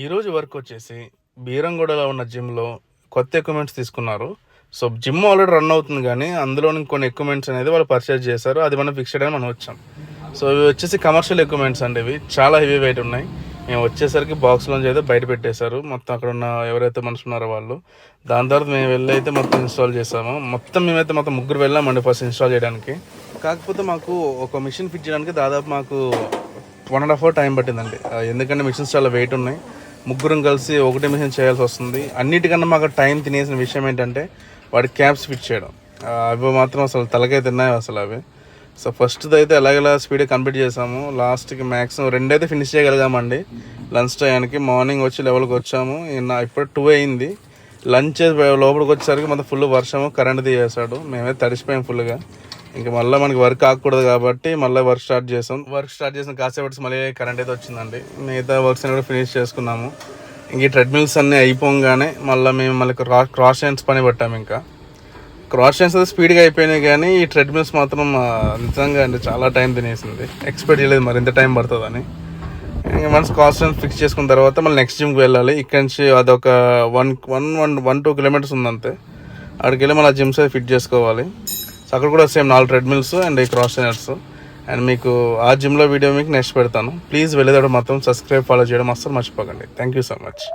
ఈరోజు వర్క్ వచ్చేసి బీరంగూడలో ఉన్న జిమ్లో కొత్త ఎక్విప్మెంట్స్ తీసుకున్నారు. సో జిమ్ ఆల్రెడీ రన్ అవుతుంది, కానీ అందులో కొన్ని ఎక్విప్మెంట్స్ అనేది వాళ్ళు పర్చేజ్ చేశారు. అది మనం ఫిక్స్ చేయడానికి మనం వచ్చాం. సో ఇవి వచ్చేసి కమర్షియల్ ఎక్విప్మెంట్స్ అండి. ఇవి చాలా హెవీ వెయిట్ ఉన్నాయి. మేము వచ్చేసరికి బాక్స్లోంచి అయితే బయట పెట్టేశారు. మొత్తం అక్కడ ఉన్న ఎవరైతే మనుషులు ఉన్నారో వాళ్ళు. దాని తర్వాత మేము వెళ్ళి అయితే మొత్తం ఇన్స్టాల్ చేసాము. మేమైతే ముగ్గురు వెళ్ళామండి ఫస్ట్ ఇన్స్టాల్ చేయడానికి. కాకపోతే మాకు ఒక మిషన్ ఫిట్ చేయడానికి దాదాపు మాకు 1.5 hour టైం పట్టిందండి. ఎందుకంటే మిషన్స్ చాలా వెయిట్ ఉన్నాయి. ముగ్గురం కలిసి ఒకటే మిషన్ చేయాల్సి వస్తుంది. అన్నిటికన్నా మాకు టైం తినేసిన విషయం ఏంటంటే వాడి క్యాప్స్ ఫిట్ చేయడం. అవి మాత్రం అసలు తలకై తిన్నాయి అసలు అవి. సో ఫస్ట్ది అయితే ఎలాగెలా స్పీడ్గా కంప్లీట్ చేసాము. లాస్ట్కి మ్యాక్సిమం 2 అయితే ఫినిష్ చేయగలిగామండి. లంచ్ టైంకి మార్నింగ్ వచ్చి లెవెల్కి వచ్చాము. ఇప్పుడు 2 అయింది. లంచ్ లోపలికి వచ్చేసరికి మొత్తం ఫుల్ వర్షము, కరెంట్ తీసేసాడు. మేమైతే తడిసిపోయాం ఫుల్గా. ఇంకా మళ్ళీ మనకి వర్క్ ఆగకూడదు కాబట్టి మళ్ళీ వర్క్ స్టార్ట్ చేసిన కాసేపటి మళ్ళీ కరెంట్ అయితే వచ్చిందండి. మిగతా వర్క్స్ అన్ని కూడా ఫినిష్ చేసుకున్నాము. ఇంక ఈ ట్రెడ్మిల్స్ అన్నీ అయిపోగానే మేము క్రాస్ చైన్స్ పని పట్టాము. ఇంకా క్రాస్ చైన్స్ అయితే స్పీడ్గా అయిపోయినాయి, కానీ ఈ ట్రెడ్మిల్స్ మాత్రం నిజంగా అండి చాలా టైం తినేసింది. ఎక్స్పెక్ట్ చేయలేదు మరి ఇంత టైం పడుతుందని. ఇంకా వన్స్ క్రాస్ చైన్స్ ఫిక్స్ చేసుకున్న తర్వాత మళ్ళీ నెక్స్ట్ జిమ్కి వెళ్ళాలి. ఇక్కడ నుంచి అదొక 1-2 kilometers ఉందంతే. అక్కడికి వెళ్ళి మళ్ళీ జిమ్స్ అయితే ఫిట్ చేసుకోవాలి. అక్కడ కూడా సేమ్ 4 treadmills అండ్ ఈ క్రాస్ ట్రైనర్స్. అండ్ మీకు ఆ జిమ్లో వీడియో మీకు నెక్స్ట్ పెడతాను. ప్లీజ్ వెళ్ళేటప్పుడు మాత్రం సబ్స్క్రైబ్, ఫాలో చేయడం అస్సలు మర్చిపోకండి. Thank you so much.